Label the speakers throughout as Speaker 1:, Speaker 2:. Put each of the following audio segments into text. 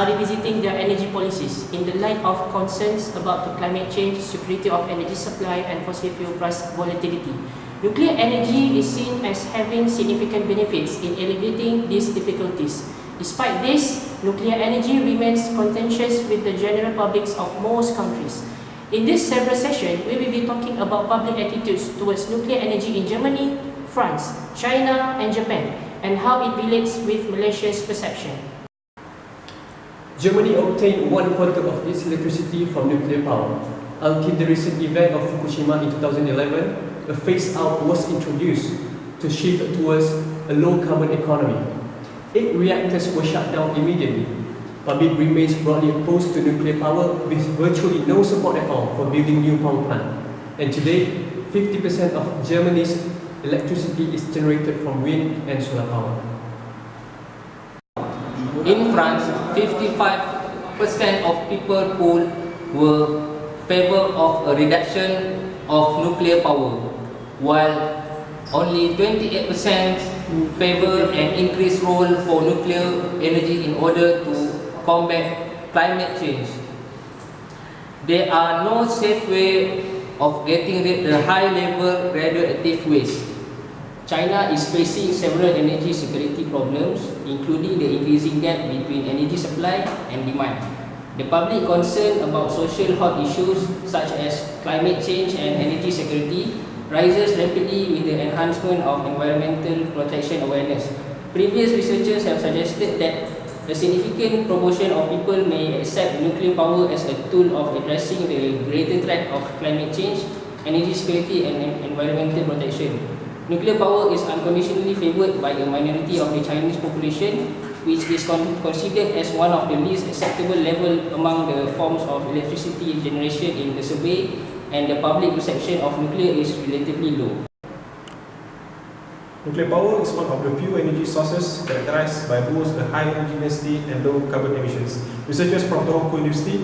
Speaker 1: are revisiting their energy policies in the light of concerns about the climate change, security of energy supply, and fossil fuel price volatility. Nuclear energy is seen as having significant benefits in alleviating these difficulties. Despite this, nuclear energy remains contentious with the general publics of most countries. In this several session, we will be talking about public attitudes towards nuclear energy in Germany, France, China, and Japan, and how it relates with Malaysia's perception.
Speaker 2: Germany obtained 1/4 of its electricity from nuclear power. Until the recent event of Fukushima in 2011, a phase-out was introduced to shift towards a low-carbon economy. 8 reactors were shut down immediately. Public remains broadly opposed to nuclear power with virtually no support at all for building new power plants. And today, 50% of Germany's electricity is generated from wind and solar power.
Speaker 3: In France, 55% of people polled were favor of a reduction of nuclear power, while only 28% favor an increased role for nuclear energy in order to combat climate change. There are no safe way of getting rid of the high-level radioactive waste. China is facing several energy security problems, including the increasing gap between energy supply and demand. The public concern about social hot issues such as climate change and energy security rises rapidly with the enhancement of environmental protection awareness. Previous researchers have suggested that a significant proportion of people may accept nuclear power as a tool of addressing the greater threat of climate change, energy security, and environmental protection. Nuclear power is unconditionally favoured by a minority of the Chinese population, which is considered as one of the least acceptable level among the forms of electricity generation in the survey, and the public perception of nuclear is relatively low.
Speaker 4: Nuclear power is one of the few energy sources characterized by both a high energy density and low carbon emissions. Researchers from Tohoku University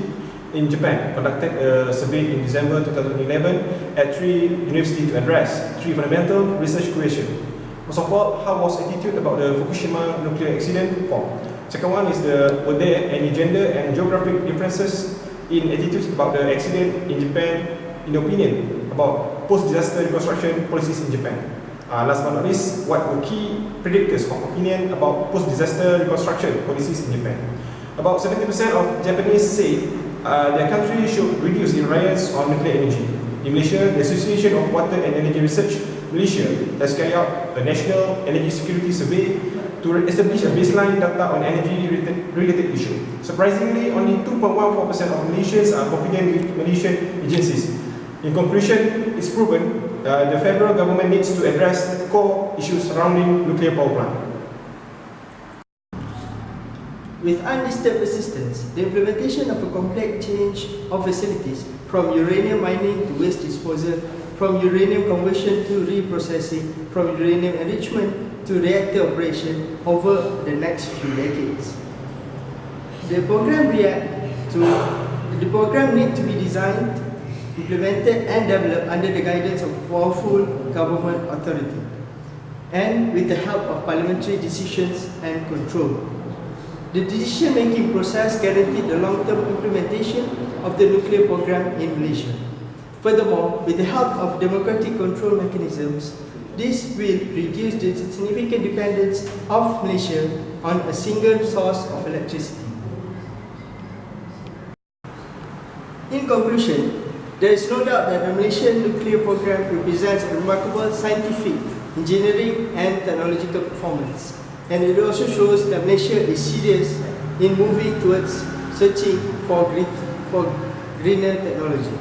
Speaker 4: in Japan conducted a survey in December 2011 at 3 universities to address 3 fundamental research questions. First of all, how was attitude about the Fukushima nuclear accident formed? Second one is, were there any gender and geographic differences in attitudes about the accident in Japan, in opinion about post-disaster reconstruction policies in Japan? Last but not least, what were key predictors of opinion about post-disaster reconstruction policies in Japan? About 70% of Japanese say their country should reduce its reliance on nuclear energy. In Malaysia, the Association of Water and Energy Research, Malaysia, has carried out a national energy security survey to establish a baseline data on energy-related issues. Surprisingly, only 2.14% of Malaysians are confident with Malaysian agencies. In conclusion, it's proven the federal government needs to address core issues surrounding nuclear power plant.
Speaker 5: With undisturbed persistence, the implementation of a complex change of facilities from uranium mining to waste disposal, from uranium conversion to reprocessing, from uranium enrichment to reactor operation over the next few decades. The program need to be designed, implemented and developed under the guidance of powerful government authority and with the help of parliamentary decisions and control. The decision-making process guaranteed the long-term implementation of the nuclear program in Malaysia. Furthermore, with the help of democratic control mechanisms, this will reduce the significant dependence of Malaysia on a single source of electricity. In conclusion, there is no doubt that the Malaysian nuclear program represents a remarkable scientific, engineering and technological performance. And it also shows that Malaysia is serious in moving towards searching for greener technology.